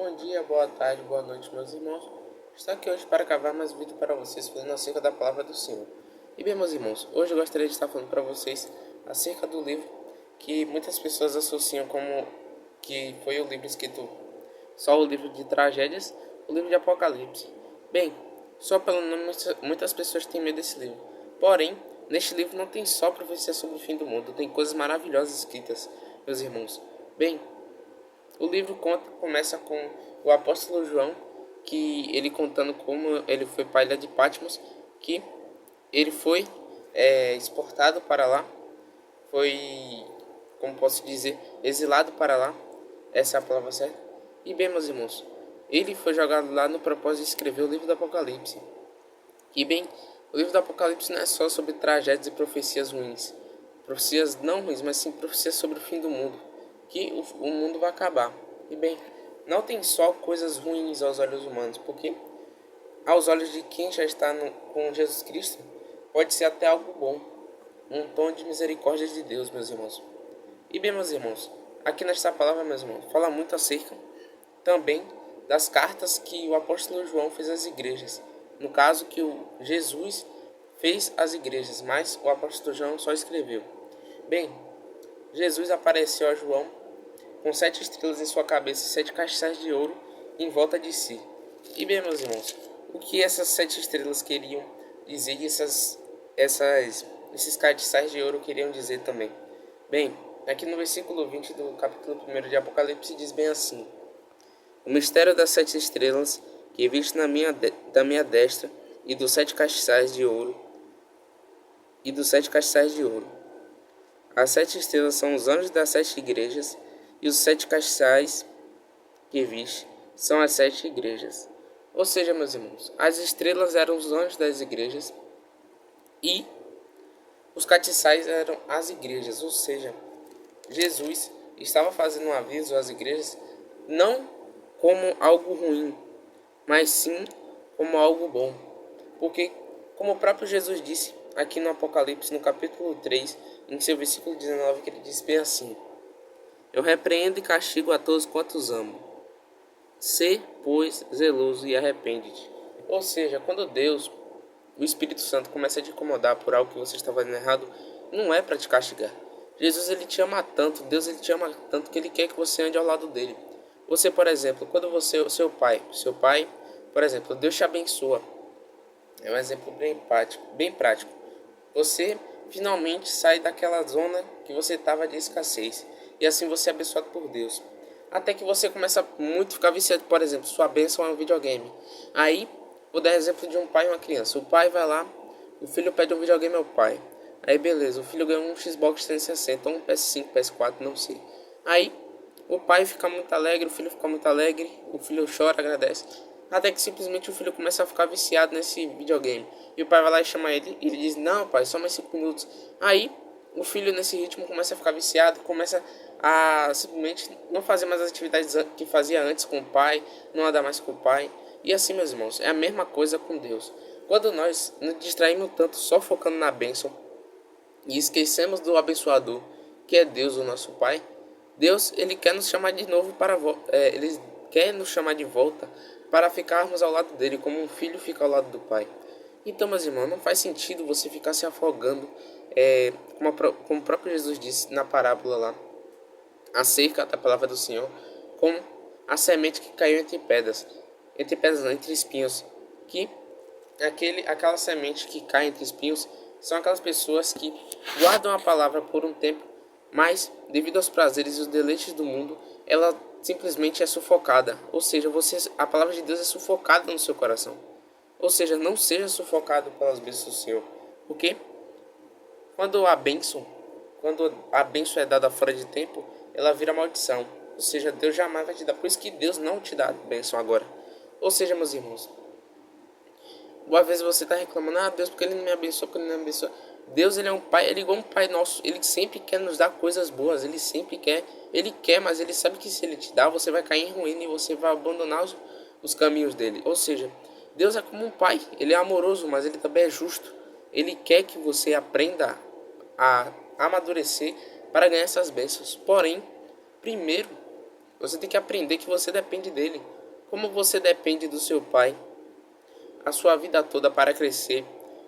Bom dia, boa tarde, boa noite, meus irmãos. Estou aqui hoje para gravar mais um vídeo para vocês falando acerca da palavra do Senhor. E bem, meus irmãos, hoje eu gostaria de estar falando para vocês acerca do livro que muitas pessoas associam como que foi o livro escrito só o livro de tragédias, o livro de Apocalipse. Bem, só pelo nome muitas pessoas têm medo desse livro. Porém, neste livro não tem só profecia sobre o fim do mundo, tem coisas maravilhosas escritas, meus irmãos. Bem, o livro começa com o apóstolo João, que ele contando como ele foi para a ilha de Patmos, que ele foi exportado para lá, foi, como posso dizer, exilado para lá, essa é a palavra certa. E bem, meus irmãos, ele foi jogado lá no propósito de escrever o livro do Apocalipse. E bem, o livro do Apocalipse não é só sobre tragédias e profecias ruins, profecias não ruins, mas sim profecias sobre o fim do mundo, que o mundo vai acabar. E bem, não tem só coisas ruins aos olhos humanos, porque aos olhos de quem já está com Jesus Cristo, pode ser até algo bom, um tom de misericórdia de Deus, meus irmãos. E bem, meus irmãos, aqui nesta palavra, meus irmãos, fala muito acerca também das cartas que o apóstolo João fez às igrejas. No caso, que o Jesus fez às igrejas, mas o apóstolo João só escreveu. Bem, Jesus apareceu a João com 7 estrelas em sua cabeça e 7 castiçais de ouro em volta de si. E bem, meus irmãos, o que essas 7 estrelas queriam dizer e esses castiçais de ouro queriam dizer também? Bem, aqui no versículo 20 do capítulo 1 de Apocalipse diz bem assim: o mistério das 7 estrelas que viste da minha destra e dos 7 castiçais de ouro As 7 estrelas são os anjos das 7 igrejas, e os 7 castiçais que viste são as 7 igrejas. Ou seja, meus irmãos, as estrelas eram os anjos das igrejas e os castiçais eram as igrejas. Ou seja, Jesus estava fazendo um aviso às igrejas não como algo ruim, mas sim como algo bom. Porque, como o próprio Jesus disse aqui no Apocalipse, no capítulo 3, em seu versículo 19, que ele diz bem assim: eu repreendo e castigo a todos quantos amo. Sê, pois, zeloso e arrepende-te. Ou seja, quando Deus, o Espírito Santo, começa a te incomodar por algo que você está fazendo errado, não é para te castigar. Jesus, ele te ama tanto, Deus, ele te ama tanto que ele quer que você ande ao lado dele. Você, por exemplo, quando seu pai, por exemplo, Deus te abençoa. É um exemplo bem prático. Você finalmente sai daquela zona que você estava de escassez. E assim você é abençoado por Deus. Até que você começa muito a ficar viciado. Por exemplo, sua bênção é um videogame. Aí, vou dar exemplo de um pai e uma criança. O pai vai lá, o filho pede um videogame ao pai. Aí beleza, o filho ganha um Xbox 360, ou um PS5, PS4, não sei. Aí, o pai fica muito alegre, o filho fica muito alegre, o filho chora, agradece. Até que simplesmente o filho começa a ficar viciado nesse videogame. E o pai vai lá e chama ele, e ele diz: não, pai, só mais 5 minutos. Aí, o filho nesse ritmo começa a ficar viciado, começa a simplesmente não fazer mais as atividades que fazia antes com o pai, não andar mais com o pai. E assim, meus irmãos, é a mesma coisa com Deus. Quando nós nos distraímos tanto só focando na bênção e esquecemos do abençoador, que é Deus, o nosso Pai, Deus, ele quer nos chamar de novo ele quer nos chamar de volta para ficarmos ao lado dele, como um filho fica ao lado do pai. Então, meus irmãos, não faz sentido você ficar se afogando, como o próprio Jesus disse na parábola lá, acerca da palavra do Senhor, com a semente que caiu entre pedras não, entre espinhos, que aquela semente que cai entre espinhos são aquelas pessoas que guardam a palavra por um tempo, mas devido aos prazeres e os deleites do mundo, ela simplesmente é sufocada. Ou seja, a palavra de Deus é sufocada no seu coração. Ou seja, não seja sufocado pelas bênçãos do Senhor. Porque quando a bênção é dada fora de tempo, ela vira maldição. Ou seja, Deus jamais vai te dar. Por isso que Deus não te dá bênção agora. Ou seja, meus irmãos, às vezes você está reclamando: ah, Deus, porque ele não me abençoa, porque ele não me abençoa. Deus, ele é um pai, ele é igual um pai nosso. Ele sempre quer nos dar coisas boas, ele quer, mas ele sabe que se ele te dá, você vai cair em ruína e você vai abandonar os caminhos dele. Ou seja, Deus é como um pai, ele é amoroso, mas ele também é justo. Ele quer que você aprenda a amadurecer para ganhar essas bênçãos. Porém, primeiro, Você tem que aprender que você depende dele. Como você depende do seu pai a sua vida toda para crescer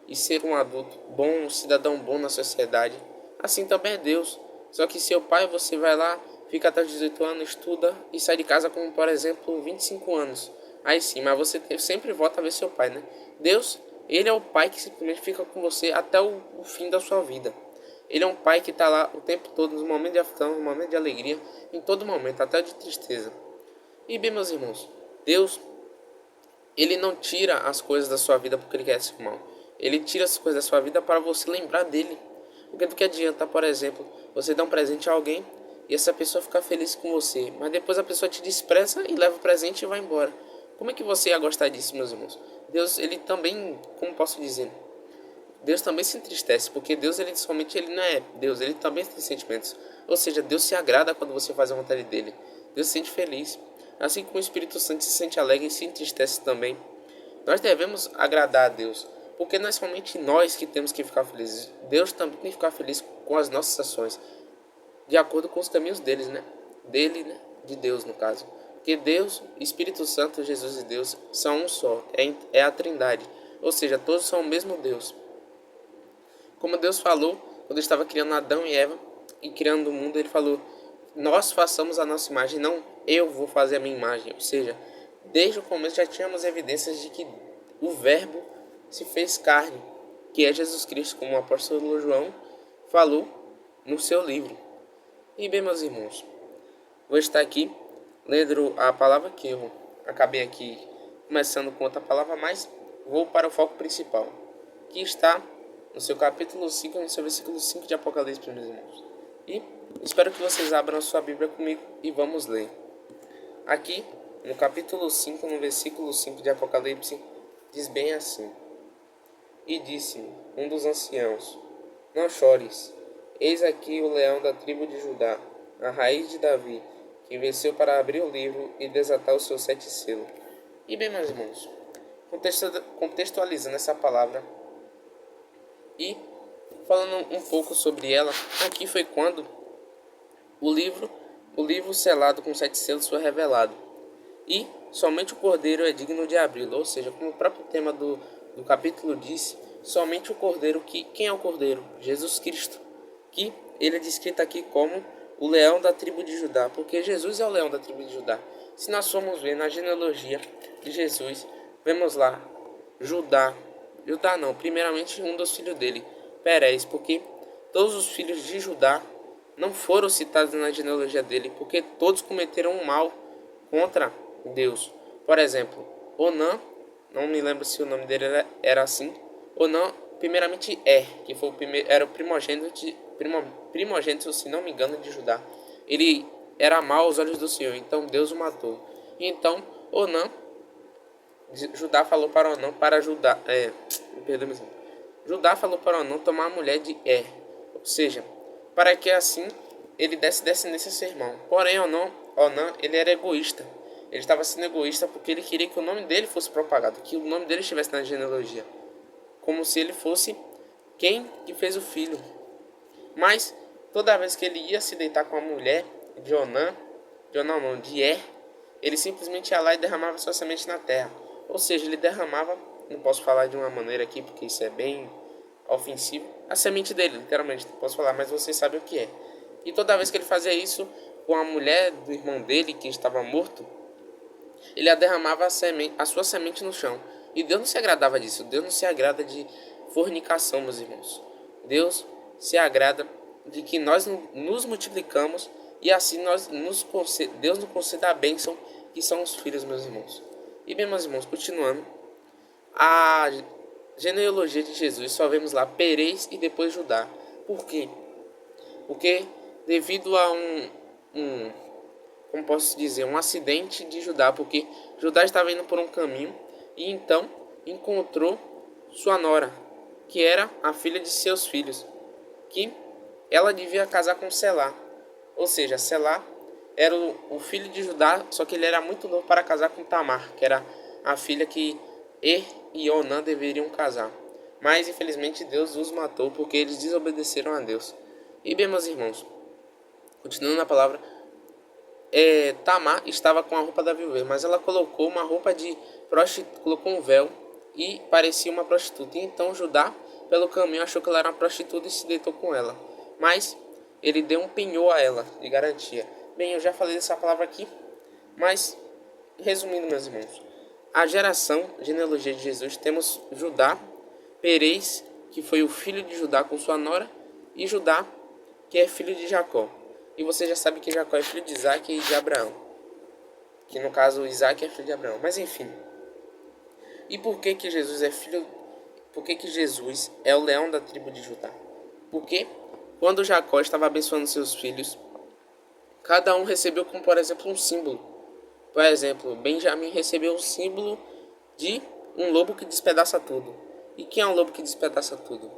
e ser um adulto bom, um cidadão bom na sociedade, assim também é Deus. Só que seu pai, você vai lá, fica até os 18 anos, estuda e sai de casa com, por exemplo, 25 anos. Aí sim, mas você sempre volta a ver seu pai, né? Deus, ele é o pai que simplesmente fica com você até o fim da sua vida. Ele é um pai que está lá o tempo todo, nos momentos de aflição, nos momentos de alegria, em todo momento, até de tristeza. E bem, meus irmãos, Deus, ele não tira as coisas da sua vida porque ele quer ser mal. Ele tira as coisas da sua vida para você lembrar dele. Porque do que adianta, por exemplo, você dar um presente a alguém e essa pessoa ficar feliz com você, mas depois a pessoa te despreza e leva o presente e vai embora. Como é que você ia gostar disso, meus irmãos? Deus, ele também, como posso dizer, Deus também se entristece, porque Deus, ele somente ele não é Deus, ele também tem sentimentos. Ou seja, Deus se agrada quando você faz a vontade dele. Deus se sente feliz. Assim como o Espírito Santo se sente alegre e se entristece também. Nós devemos agradar a Deus, porque não é somente nós que temos que ficar felizes. Deus também tem que ficar feliz com as nossas ações, de acordo com os caminhos deles, né? Dele, né? De Deus, no caso. Porque Deus, Espírito Santo, Jesus e Deus são um só. É a Trindade. Ou seja, todos são o mesmo Deus. Como Deus falou, quando estava criando Adão e Eva e criando o mundo, ele falou: nós façamos a nossa imagem, não eu vou fazer a minha imagem. Ou seja, desde o começo já tínhamos evidências de que o Verbo se fez carne, que é Jesus Cristo, como o apóstolo João falou no seu livro. E bem, meus irmãos, vou estar aqui lendo a palavra que eu acabei aqui começando com outra palavra, mas vou para o foco principal, que está no seu capítulo 5, no seu versículo 5 de Apocalipse, meus irmãos. E espero que vocês abram a sua Bíblia comigo e vamos ler. Aqui, no capítulo 5, no versículo 5 de Apocalipse, diz bem assim: E disse-me um dos anciãos: Não chores, eis aqui o leão da tribo de Judá, a raiz de Davi, que venceu para abrir o livro e desatar os seus 7 selos. E bem, meus irmãos, contextualizando essa palavra e falando um pouco sobre ela, aqui foi quando o livro selado com 7 selos foi revelado. E somente o Cordeiro é digno de abri-lo. Ou seja, como o próprio tema do capítulo disse, somente o Cordeiro, quem é o Cordeiro? Jesus Cristo. Que ele é descrito aqui como o leão da tribo de Judá, porque Jesus é o leão da tribo de Judá. Se nós formos ver na genealogia de Jesus, vemos lá Judá não, primeiramente um dos filhos dele, Perez, porque todos os filhos de Judá não foram citados na genealogia dele, porque todos cometeram um mal contra Deus. Por exemplo, Onã, não me lembro se o nome dele era assim. Onã, primeiramente que foi era o primogênito, se não me engano, de Judá. Ele era mau aos olhos do Senhor, então Deus o matou. E então Onã, Judá falou para Onã para Judá, Judá falou para Onã tomar a mulher de ou seja, para que assim ele desse descendência a seu irmão. Porém, Onã, ele era egoísta. Ele estava sendo egoísta porque ele queria que o nome dele fosse propagado, que o nome dele estivesse na genealogia, como se ele fosse quem que fez o filho. Mas toda vez que ele ia se deitar com a mulher de Onã, ele simplesmente ia lá e derramava sua semente na terra. Ou seja, ele derramava, não posso falar de uma maneira aqui porque isso é bem ofensivo, a semente dele, literalmente, não posso falar, mas vocês sabem o que é. E toda vez que ele fazia isso com a mulher do irmão dele que estava morto, ele derramava a sua semente no chão. E Deus não se agradava disso. Deus não se agrada de fornicação, meus irmãos. Deus se agrada de que nós nos multiplicamos e assim Deus nos conceda a bênção que são os filhos, meus irmãos. E bem, meus irmãos, continuando, a genealogia de Jesus só vemos lá Perez e depois Judá. Por quê? Porque devido a como posso dizer, um acidente de Judá, porque Judá estava indo por um caminho e então encontrou sua nora, que era a filha de seus filhos, que ela devia casar com Selá. Ou seja, Selá era o filho de Judá, só que ele era muito novo para casar com Tamar, que era a filha que e Onã deveriam casar. Mas infelizmente Deus os matou porque eles desobedeceram a Deus. E bem, meus irmãos, continuando a palavra, Tamar estava com a roupa da viúva, mas ela colocou uma roupa de prostituta, colocou um véu e parecia uma prostituta. E então Judá, pelo caminho, achou que ela era uma prostituta e se deitou com ela. Mas ele deu um penhor a ela, de garantia. Bem, eu já falei dessa palavra aqui, mas resumindo, meus irmãos, a genealogia de Jesus, temos Judá, Perez, que foi o filho de Judá com sua nora, e Judá, que é filho de Jacó. E você já sabe que Jacó é filho de Isaac e de Abraão. Que no caso Isaac é filho de Abraão. Mas enfim. E por que que Jesus é filho... Por que que Jesus é o leão da tribo de Judá? Porque quando Jacó estava abençoando seus filhos, cada um recebeu como, por exemplo, um símbolo. Por exemplo, Benjamim recebeu o símbolo de um lobo que despedaça tudo. E quem é um lobo que despedaça tudo?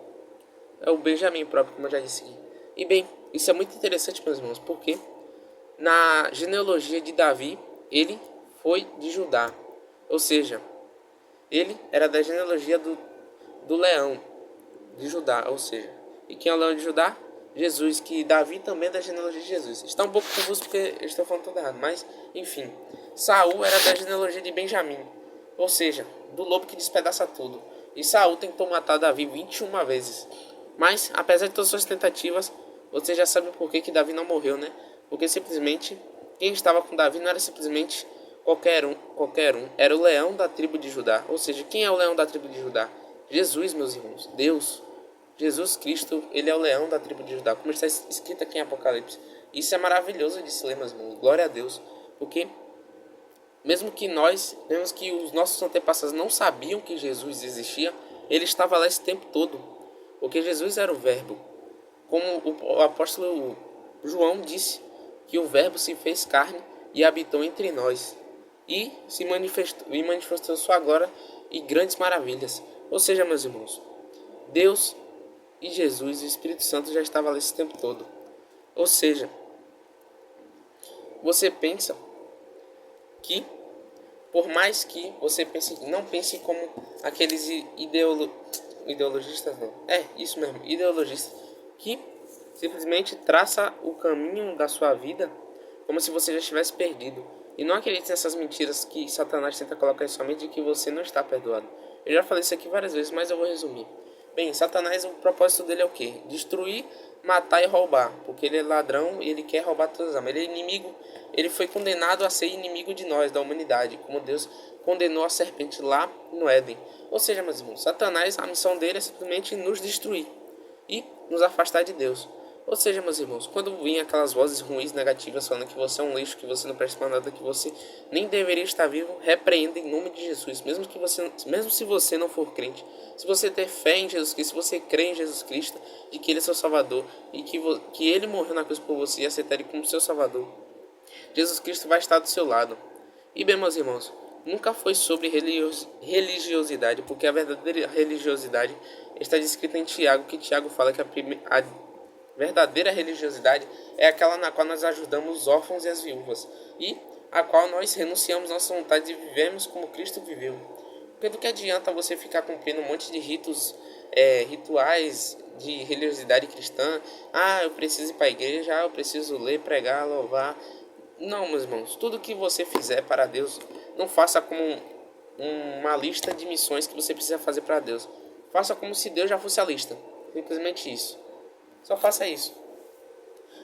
É o Benjamim próprio, como eu já disse aqui. E bem, isso é muito interessante, meus irmãos, porque na genealogia de Davi, ele foi de Judá. Ou seja, ele era da genealogia do leão de Judá. Ou seja, e quem é o leão de Judá? Jesus, que Davi também é da genealogia de Jesus. Está um pouco confuso porque eu estou falando tudo errado, mas enfim. Saul era da genealogia de Benjamim, ou seja, do lobo que despedaça tudo. E Saul tentou matar Davi 21 vezes. Mas, apesar de todas as suas tentativas, você já sabe por que Davi não morreu, né? Porque simplesmente, quem estava com Davi não era simplesmente qualquer um. Era o leão da tribo de Judá. Ou seja, quem é o leão da tribo de Judá? Jesus, meus irmãos. Deus. Jesus Cristo, ele é o leão da tribo de Judá, como está escrito aqui em Apocalipse. Isso é maravilhoso de se ler, meus irmãos. Glória a Deus. Porque mesmo que os nossos antepassados não sabiam que Jesus existia, ele estava lá esse tempo todo. Porque Jesus era o verbo. Como o apóstolo João disse, que o verbo se fez carne e habitou entre nós. E manifestou sua glória e grandes maravilhas. Ou seja, meus irmãos, Deus e Jesus e o Espírito Santo já estavam lá esse tempo todo. Ou seja, você pensa que, por mais que você não pense como aqueles ideologistas, não. Isso mesmo, ideologistas, que simplesmente traça o caminho da sua vida como se você já estivesse perdido. E não acredite nessas mentiras que Satanás tenta colocar em sua mente de que você não está perdoado. Eu já falei isso aqui várias vezes, mas eu vou resumir. Bem, Satanás, o propósito dele é o quê? Destruir, matar e roubar. Porque ele é ladrão e ele quer roubar todas as almas. Ele é inimigo, ele foi condenado a ser inimigo de nós, da humanidade. Como Deus condenou a serpente lá no Éden. Ou seja, meus irmãos, Satanás, a missão dele é simplesmente nos destruir e nos afastar de Deus. Ou seja, meus irmãos, quando vêm aquelas vozes ruins, negativas, falando que você é um lixo, que você não presta para nada, que você nem deveria estar vivo, repreenda em nome de Jesus. Mesmo se você não for crente, se você ter fé em Jesus Cristo, se você crê em Jesus Cristo, de que Ele é seu Salvador, e que Ele morreu na cruz por você e aceitar Ele como seu Salvador, Jesus Cristo vai estar do seu lado. E bem, meus irmãos, nunca foi sobre religiosidade, porque a verdadeira religiosidade está descrita em Tiago, que Tiago fala que a verdadeira religiosidade é aquela na qual nós ajudamos os órfãos e as viúvas, e a qual nós renunciamos nossa vontade e vivemos como Cristo viveu. Porque do que adianta você ficar cumprindo um monte de rituais de religiosidade cristã? Eu preciso ir para a igreja, eu preciso ler, pregar, louvar. Não, meus irmãos, tudo que você fizer para Deus, não faça como uma lista de missões que você precisa fazer para Deus. Faça como se Deus já fosse a lista. Simplesmente isso. Só faça isso.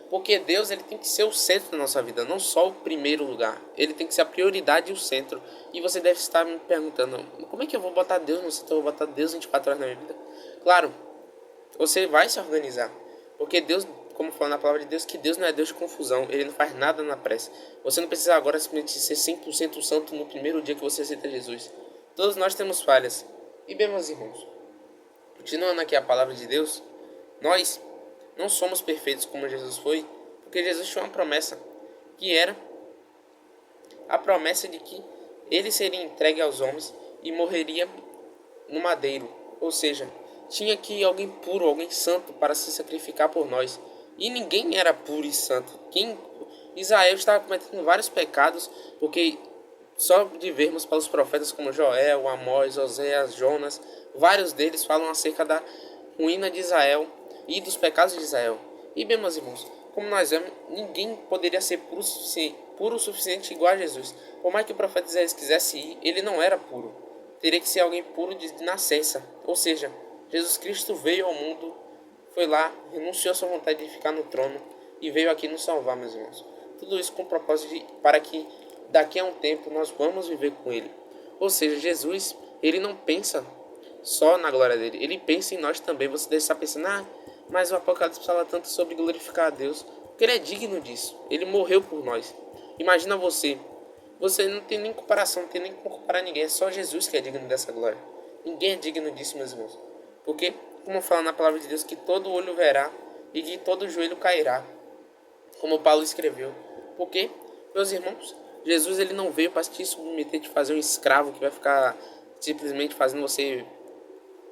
Porque Deus, ele tem que ser o centro da nossa vida, não só o primeiro lugar. Ele tem que ser a prioridade e o centro. E você deve estar me perguntando, como é que eu vou botar Deus no centro? Eu vou botar Deus 24 horas na minha vida? Claro, você vai se organizar. Porque Deus, como fala na palavra de Deus, que Deus não é Deus de confusão. Ele não faz nada na pressa. Você não precisa agora simplesmente ser 100% santo no primeiro dia que você aceita Jesus. Todos nós temos falhas. E bem, meus irmãos, continuando aqui a palavra de Deus, nós não somos perfeitos como Jesus foi, porque Jesus tinha uma promessa, que era a promessa de que ele seria entregue aos homens e morreria no madeiro. Ou seja, tinha que ir alguém puro, alguém santo para se sacrificar por nós. E ninguém era puro e santo. Israel estava cometendo vários pecados, porque só de vermos pelos profetas como Joel, Amós, Oséias, Jonas, vários deles falam acerca da ruína de Israel e dos pecados de Israel. E bem, meus irmãos, como nós vemos, ninguém poderia ser puro puro o suficiente igual a Jesus. Por mais que o profeta Isaías quisesse ir, ele não era puro. Teria que ser alguém puro de nascença. Ou seja, Jesus Cristo veio ao mundo, foi lá, renunciou à sua vontade de ficar no trono e veio aqui nos salvar, meus irmãos. Tudo isso com o propósito para que daqui a um tempo nós vamos viver com ele. Ou seja, Jesus, ele não pensa só na glória dele, ele pensa em nós também. Você deve estar pensando, mas o Apocalipse fala tanto sobre glorificar a Deus, porque ele é digno disso, ele morreu por nós. Imagina você não tem nem comparação, não tem nem como comparar ninguém, é só Jesus que é digno dessa glória. Ninguém é digno disso, meus irmãos. Porque, como fala na palavra de Deus, que todo olho verá e que todo joelho cairá, como Paulo escreveu. Porque, meus irmãos, Jesus ele não veio para te submeter, te fazer um escravo que vai ficar simplesmente fazendo você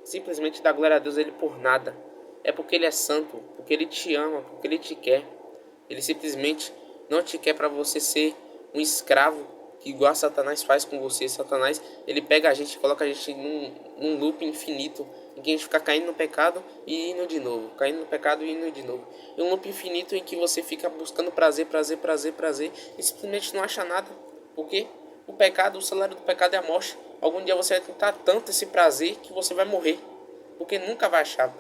simplesmente dar glória a Deus ele por nada. É porque ele é santo, porque ele te ama, porque ele te quer. Ele simplesmente não te quer para você ser um escravo, que igual Satanás faz com você. Satanás, ele pega a gente, coloca a gente num loop infinito, em que a gente fica caindo no pecado e indo de novo, caindo no pecado e indo de novo. É um loop infinito em que você fica buscando prazer, e simplesmente não acha nada. Porque o pecado, o salário do pecado é a morte. Algum dia você vai tentar tanto esse prazer que você vai morrer. Porque nunca vai achar,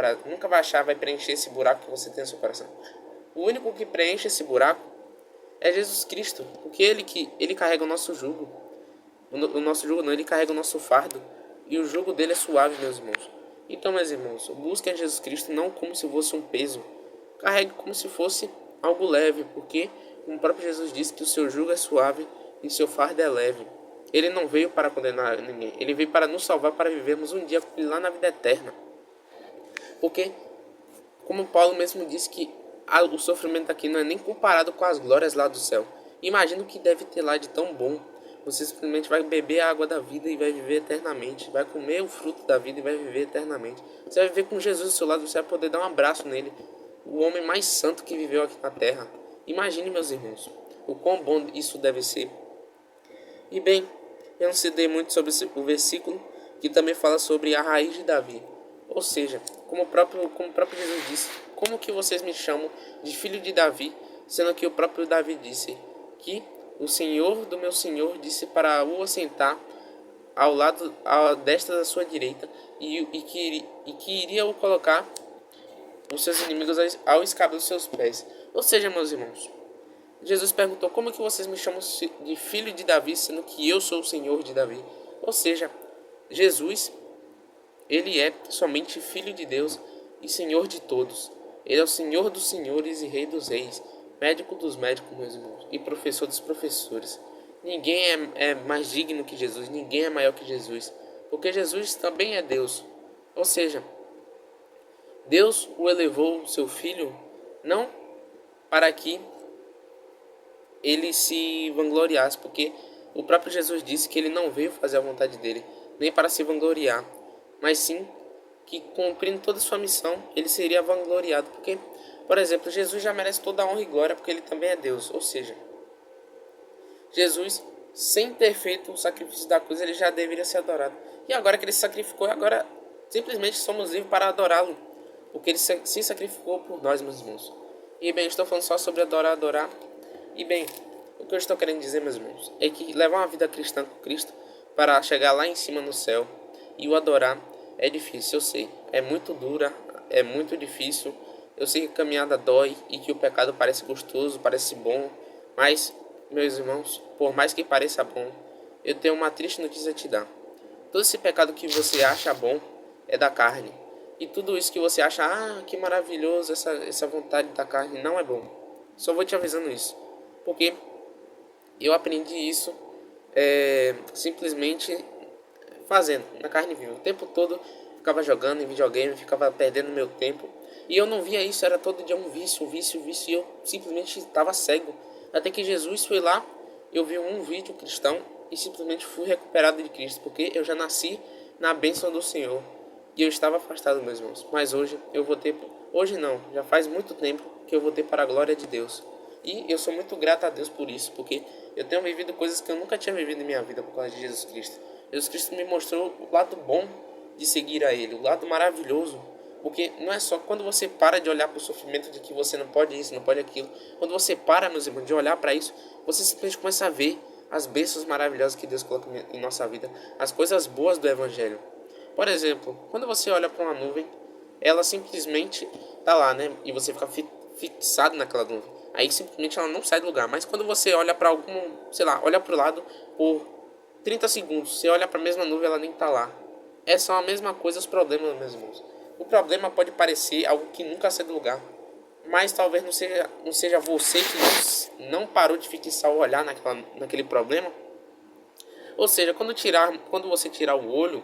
vai preencher esse buraco que você tem no seu coração. O único que preenche esse buraco é Jesus Cristo, porque ele carrega o nosso jugo. O nosso jugo não, ele carrega o nosso fardo. E o jugo dele é suave, meus irmãos. Então, meus irmãos, busquem Jesus Cristo não como se fosse um peso. Carregue como se fosse algo leve, porque o próprio Jesus disse que o seu jugo é suave e o seu fardo é leve. Ele não veio para condenar ninguém, ele veio para nos salvar, para vivermos um dia lá na vida eterna. Porque, como Paulo mesmo disse que o sofrimento aqui não é nem comparado com as glórias lá do céu. Imagina o que deve ter lá de tão bom. Você simplesmente vai beber a água da vida e vai viver eternamente. Vai comer o fruto da vida e vai viver eternamente. Você vai viver com Jesus do seu lado, você vai poder dar um abraço nele. O homem mais santo que viveu aqui na terra. Imagine, meus irmãos, o quão bom isso deve ser. E bem, eu não citei muito sobre o versículo que também fala sobre a raiz de Davi. Ou seja, como o próprio Jesus disse, como que vocês me chamam de filho de Davi, sendo que o próprio Davi disse que o Senhor do meu Senhor disse para o assentar ao lado, à destra da sua direita, e que iria o colocar os seus inimigos ao escabelo dos seus pés. Ou seja, meus irmãos, Jesus perguntou, como que vocês me chamam de filho de Davi, sendo que eu sou o Senhor de Davi? Ou seja, Jesus, ele é somente filho de Deus e Senhor de todos. Ele é o Senhor dos senhores e Rei dos reis, médico dos médicos, meus irmãos, e professor dos professores. Ninguém é mais digno que Jesus, ninguém é maior que Jesus, porque Jesus também é Deus. Ou seja, Deus o elevou, seu filho, não para que ele se vangloriasse, porque o próprio Jesus disse que ele não veio fazer a vontade dele, nem para se vangloriar, mas sim que, cumprindo toda a sua missão, ele seria vangloriado. Porque, por exemplo, Jesus já merece toda a honra e glória, porque ele também é Deus. Ou seja, Jesus, sem ter feito o sacrifício da cruz, ele já deveria ser adorado. E agora que ele se sacrificou, agora simplesmente somos livres para adorá-lo, porque ele se sacrificou por nós, meus irmãos. E bem, estou falando só sobre adorar. E bem, o que eu estou querendo dizer, meus irmãos, é que levar uma vida cristã com Cristo para chegar lá em cima no céu e o adorar é difícil, eu sei. É muito dura, é muito difícil. Eu sei que a caminhada dói e que o pecado parece gostoso, parece bom. Mas, meus irmãos, por mais que pareça bom, eu tenho uma triste notícia a te dar. Todo esse pecado que você acha bom é da carne. E tudo isso que você acha, que maravilhoso, essa vontade da carne, não é bom. Só vou te avisando isso. Porque eu aprendi isso simplesmente fazendo, na carne viva. O tempo todo ficava jogando em videogame, ficava perdendo meu tempo. E eu não via isso, era todo dia um vício. E eu simplesmente estava cego. Até que Jesus foi lá, eu vi um vídeo cristão e simplesmente fui recuperado de Cristo. Porque eu já nasci na bênção do Senhor. E eu estava afastado, meus irmãos. Mas hoje eu vou ter... Hoje não, já faz muito tempo que eu vou ter para a glória de Deus. E eu sou muito grato a Deus por isso, porque eu tenho vivido coisas que eu nunca tinha vivido em minha vida por causa de Jesus Cristo. Jesus Cristo me mostrou o lado bom de seguir a Ele, o lado maravilhoso Porque não é só quando você para de olhar para o sofrimento de que você não pode isso, não pode aquilo. Quando você para, meus irmãos, de olhar para isso, você simplesmente começa a ver as bênçãos maravilhosas que Deus coloca em nossa vida, as coisas boas do Evangelho. Por exemplo, quando você olha para uma nuvem, ela simplesmente tá lá, né? E você fica fixado naquela nuvem. Aí simplesmente ela não sai do lugar. Mas quando você olha para algum, sei lá, olha para o lado por 30 segundos, você olha para a mesma nuvem, ela nem tá lá. É só a mesma coisa os problemas, meus irmãos. O problema pode parecer algo que nunca sai do lugar, mas talvez não seja você que não parou de fixar o olhar naquele problema. Ou seja, quando você tirar o olho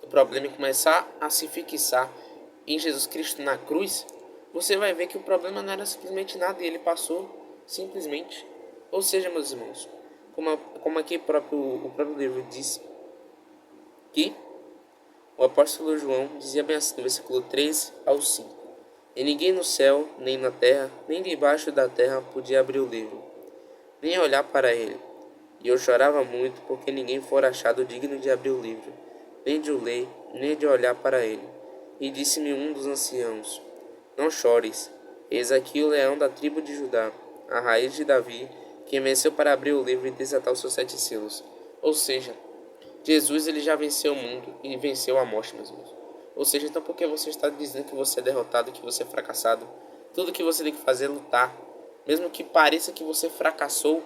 do problema e começar a se fixar em Jesus Cristo na cruz, você vai ver que o problema não era simplesmente nada e ele passou simplesmente. Ou seja, meus irmãos, como aqui o próprio livro diz, que o apóstolo João dizia bem assim, no versículo 3 ao 5. E ninguém no céu, nem na terra, nem debaixo da terra podia abrir o livro, nem olhar para ele. E eu chorava muito, porque ninguém fora achado digno de abrir o livro, nem de o ler, nem de olhar para ele. E disse-me um dos anciãos: Não chores, eis aqui o leão da tribo de Judá, a raiz de Davi, que venceu para abrir o livro e desatar os seus 7 selos. Ou seja, Jesus ele já venceu o mundo e venceu a morte, meus irmãos. Ou seja, então por que você está dizendo que você é derrotado, que você é fracassado? Tudo que você tem que fazer é lutar. Mesmo que pareça que você fracassou,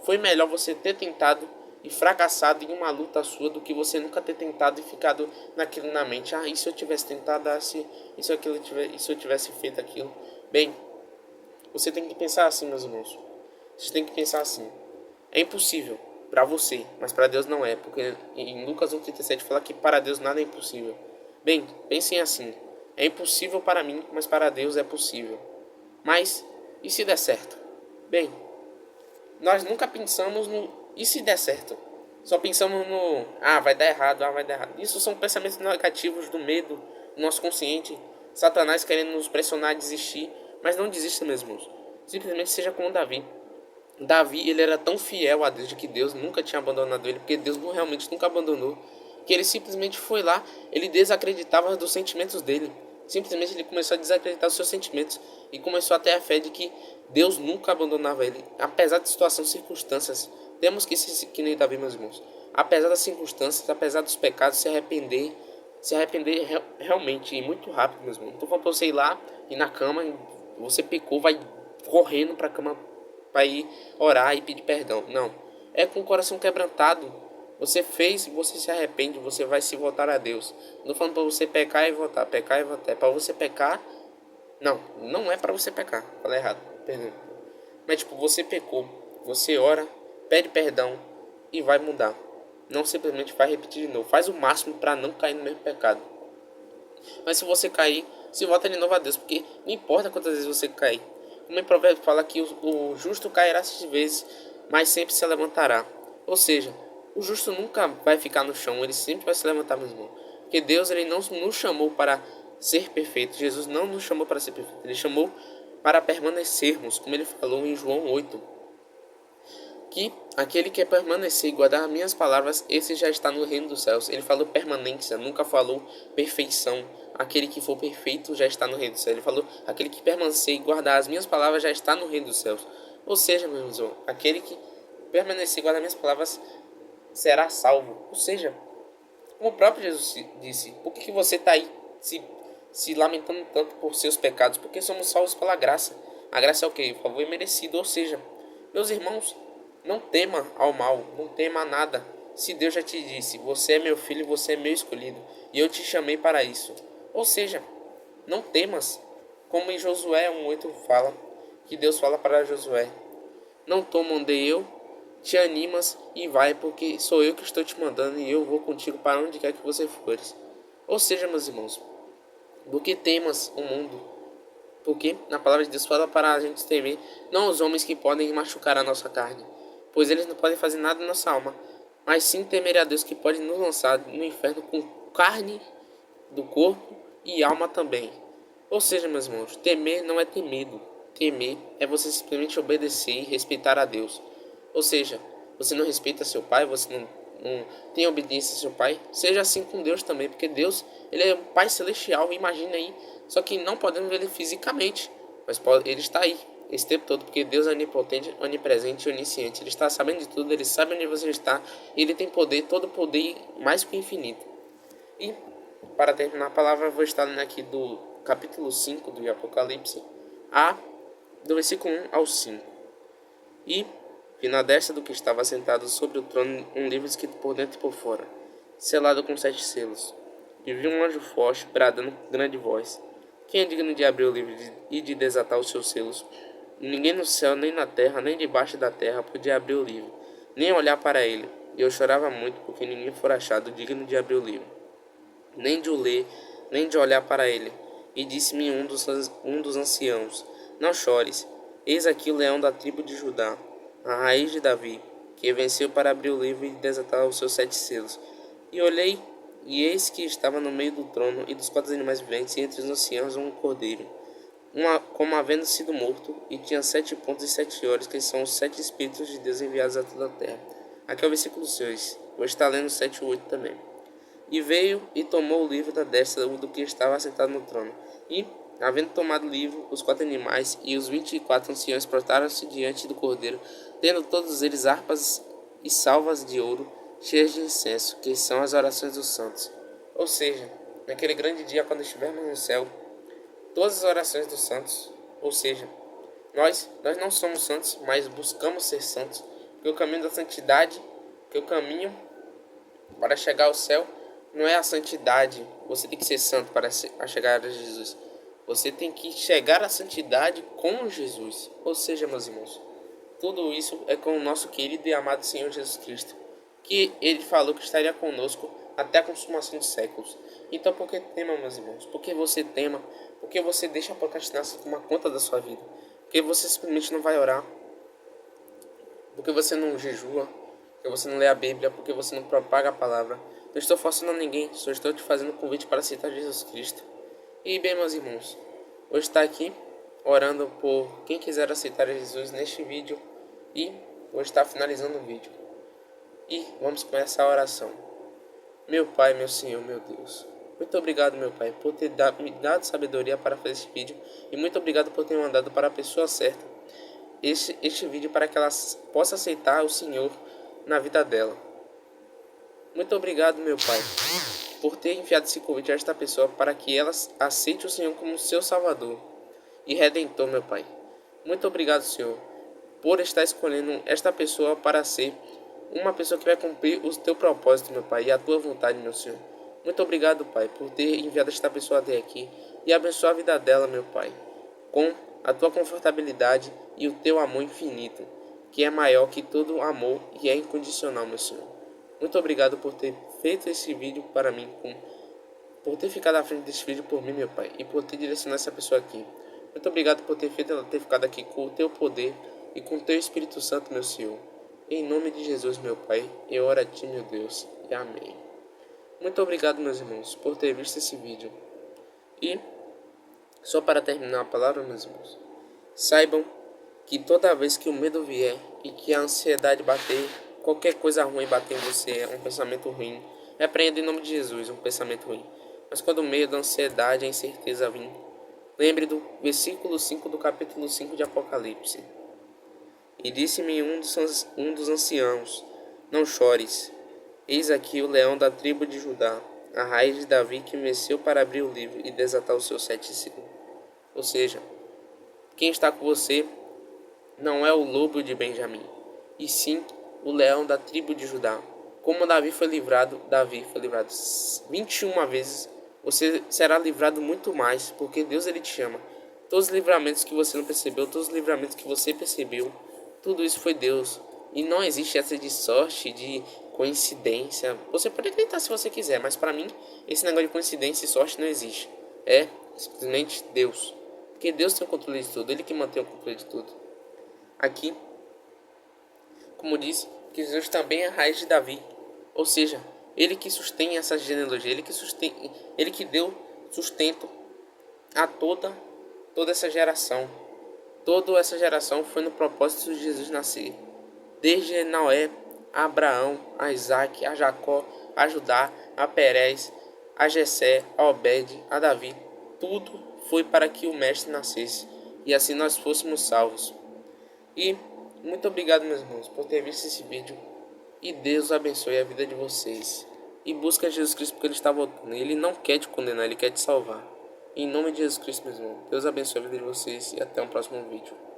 foi melhor você ter tentado e fracassado em uma luta sua do que você nunca ter tentado e ficado naquilo na mente. E se eu tivesse tentado, e se eu tivesse feito aquilo? Bem, você tem que pensar assim, meus irmãos. Você tem que pensar assim. É impossível para você, mas para Deus não é, porque em Lucas 1,37 fala que para Deus nada é impossível. Bem, pensem assim. É impossível para mim, mas para Deus é possível. Mas, e se der certo? Bem, nós nunca pensamos no e se der certo. Só pensamos no vai dar errado, vai dar errado. Isso são pensamentos negativos do medo, do nosso consciente. Satanás querendo nos pressionar a desistir. Mas não desista, meus irmãos. Simplesmente seja como Davi. Davi, ele era tão fiel a Deus de que Deus nunca tinha abandonado ele, porque Deus realmente nunca abandonou, que ele simplesmente foi lá, ele desacreditava dos sentimentos dele. Simplesmente ele começou a desacreditar dos seus sentimentos e começou a ter a fé de que Deus nunca abandonava ele, apesar de situações, circunstâncias. Temos que ser que nem Davi, meus irmãos. Apesar das circunstâncias, apesar dos pecados, se arrepender realmente e muito rápido, meus irmãos. Não tô falando pra você ir lá e na cama, você pecou, vai correndo pra cama para ir orar e pedir perdão. Não. É com o coração quebrantado. Você fez, você se arrepende, você vai se voltar a Deus. Não falando para você pecar e voltar, pecar e voltar. É para você pecar. Não, não é para você pecar. Falei errado. Perdão. Mas tipo, você pecou, você ora, pede perdão e vai mudar. Não simplesmente vai repetir de novo. Faz o máximo para não cair no mesmo pecado. Mas se você cair, se volta de novo a Deus, porque não importa quantas vezes você cair. Como em Provérbios fala que o justo cairá 6 vezes, mas sempre se levantará. Ou seja, o justo nunca vai ficar no chão, ele sempre vai se levantar, meu irmão. Porque Deus ele não nos chamou para ser perfeito. Jesus não nos chamou para ser perfeito. Ele chamou para permanecermos, como ele falou em João 8. Que aquele que é permanecer e guardar as minhas palavras, esse já está no reino dos céus. Ele falou permanência, nunca falou perfeição. Aquele que for perfeito já está no reino dos céus. Ele falou, aquele que permanecer e guardar as minhas palavras já está no reino dos céus. Ou seja, meu irmão, aquele que permanecer e guardar as minhas palavras será salvo. Ou seja, como o próprio Jesus disse, por que você está aí se lamentando tanto por seus pecados? Porque somos salvos pela graça. A graça é o quê? O favor imerecido. Ou seja, meus irmãos, não tema ao mal, não tema a nada. Se Deus já te disse, você é meu filho, você é meu escolhido, e eu te chamei para isso. Ou seja, não temas, como em Josué 1,8 fala, que Deus fala para Josué: Não mandei eu, te animas e vai, porque sou eu que estou te mandando e eu vou contigo para onde quer que você fores. Ou seja, meus irmãos, do que temas o mundo? Porque na palavra de Deus fala para a gente temer, não os homens que podem machucar a nossa carne, pois eles não podem fazer nada na nossa alma, mas sim temer a Deus que pode nos lançar no inferno com carne do corpo e alma também. Ou seja, meus irmãos, temer não é ter medo. Temer é você simplesmente obedecer e respeitar a Deus. Ou seja, você não respeita seu pai, você tenha obediência ao seu pai, seja assim com Deus também, porque Deus, ele é um pai celestial, imagina aí, só que não podemos ver ele fisicamente, mas ele está aí esse tempo todo, porque Deus é onipotente, onipresente e onisciente, ele está sabendo de tudo, ele sabe onde você está, ele tem poder, todo poder mais que o infinito. E, para terminar a palavra, eu vou estar lendo aqui do capítulo 5 do Apocalipse, do versículo 1 ao 5. E vi na destra do que estava sentado sobre o trono um livro escrito por dentro e por fora, selado com 7 selos. E vi um anjo forte bradando com grande voz: quem é digno de abrir o livro e de desatar os seus selos? E ninguém no céu, nem na terra, nem debaixo da terra podia abrir o livro, nem olhar para ele. E eu chorava muito, porque ninguém fora achado digno de abrir o livro, nem de o ler, nem de olhar para ele. E disse-me um dos anciãos: não chores, eis aqui o leão da tribo de Judá, a raiz de Davi, que venceu para abrir o livro e desatar os seus 7 selos. E olhei, e eis que estava no meio do trono e dos 4 animais viventes, e entre os anciãos um cordeiro, como havendo sido morto, e tinha 7 pontos e 7 olhos, que são os 7 Espíritos de Deus enviados a toda a terra. Aqui é o versículo 6. Vou estar lendo 7 e 8 também. E veio e tomou o livro da destra do que estava assentado no trono. E, havendo tomado o livro, os 4 animais e os 24 anciãos prostraram-se diante do cordeiro, tendo todos eles harpas e salvas de ouro, cheias de incenso, que são as orações dos santos. Ou seja, naquele grande dia, quando estivermos no céu, todas as orações dos santos, ou seja, nós não somos santos, mas buscamos ser santos, porque o caminho da santidade, que o caminho para chegar ao céu não é a santidade. Você tem que ser santo para chegar a Jesus. Você tem que chegar à santidade com Jesus. Ou seja, meus irmãos, tudo isso é com o nosso querido e amado Senhor Jesus Cristo, que ele falou que estaria conosco até a consumação dos séculos. Então, por que tema, meus irmãos? Por que você tema? Por que você deixa a procrastinação tomar conta da sua vida? Por que você simplesmente não vai orar? Por que você não jejua? Por que você não lê a Bíblia? Por que você não propaga a palavra? Não estou forçando a ninguém, só estou te fazendo um convite para aceitar Jesus Cristo. E bem, meus irmãos, hoje está aqui orando por quem quiser aceitar Jesus neste vídeo, e vou estar finalizando o vídeo. E vamos começar a oração. Meu Pai, meu Senhor, meu Deus, muito obrigado, meu Pai, por ter me dado sabedoria para fazer este vídeo, e muito obrigado por ter mandado para a pessoa certa este vídeo, para que ela possa aceitar o Senhor na vida dela. Muito obrigado, meu Pai, por ter enviado esse convite a esta pessoa, para que ela aceite o Senhor como seu Salvador e Redentor, meu Pai. Muito obrigado, Senhor, por estar escolhendo esta pessoa para ser uma pessoa que vai cumprir o teu propósito, meu Pai, e a tua vontade, meu Senhor. Muito obrigado, Pai, por ter enviado esta pessoa até aqui, e abençoa a vida dela, meu Pai, com a tua confortabilidade e o teu amor infinito, que é maior que todo amor e é incondicional, meu Senhor. Muito obrigado por ter feito esse vídeo para mim, por ter ficado à frente desse vídeo por mim, meu Pai, e por ter direcionado essa pessoa aqui. Muito obrigado por ter feito ela ter ficado aqui com o teu poder e com o teu Espírito Santo, meu Senhor. Em nome de Jesus, meu Pai, eu oro a Ti, meu Deus, e amém. Muito obrigado, meus irmãos, por ter visto esse vídeo. E, só para terminar a palavra, meus irmãos, saibam que toda vez que o medo vier e que a ansiedade bater, qualquer coisa ruim bater em você, um pensamento ruim, repreenda em nome de Jesus um pensamento ruim. Mas quando o medo, a ansiedade, a incerteza vir, lembre do versículo 5 do capítulo 5 de Apocalipse. E disse-me um dos anciãos: não chores, eis aqui o leão da tribo de Judá, a raiz de Davi, que venceu para abrir o livro e desatar os seus 7 selos. Ou seja, quem está com você não é o lobo de Benjamim, e sim o leão da tribo de Judá. Como Davi foi livrado 21 vezes, você será livrado muito mais, porque Deus ele te chama. Todos os livramentos que você não percebeu, todos os livramentos que você percebeu, tudo isso foi Deus. E não existe essa de sorte, de coincidência. Você pode acreditar se você quiser, mas para mim, esse negócio de coincidência e sorte não existe. É simplesmente Deus. Porque Deus tem o controle de tudo, Ele que mantém o controle de tudo. Aqui, como disse, que Jesus também é a raiz de Davi. Ou seja, Ele que sustém essa genealogia, Ele que deu sustento a toda essa geração. Toda essa geração foi no propósito de Jesus nascer. Desde Noé a Abraão, a Isaac, a Jacó, a Judá, a Perez, a Jessé, a Obed, a Davi. Tudo foi para que o Mestre nascesse e assim nós fôssemos salvos. E muito obrigado, meus irmãos, por ter visto esse vídeo. E Deus abençoe a vida de vocês. E busca Jesus Cristo porque Ele está voltando. Ele não quer te condenar, Ele quer te salvar. Em nome de Jesus Cristo, meus irmãos. Deus abençoe a vida de vocês e até o próximo vídeo.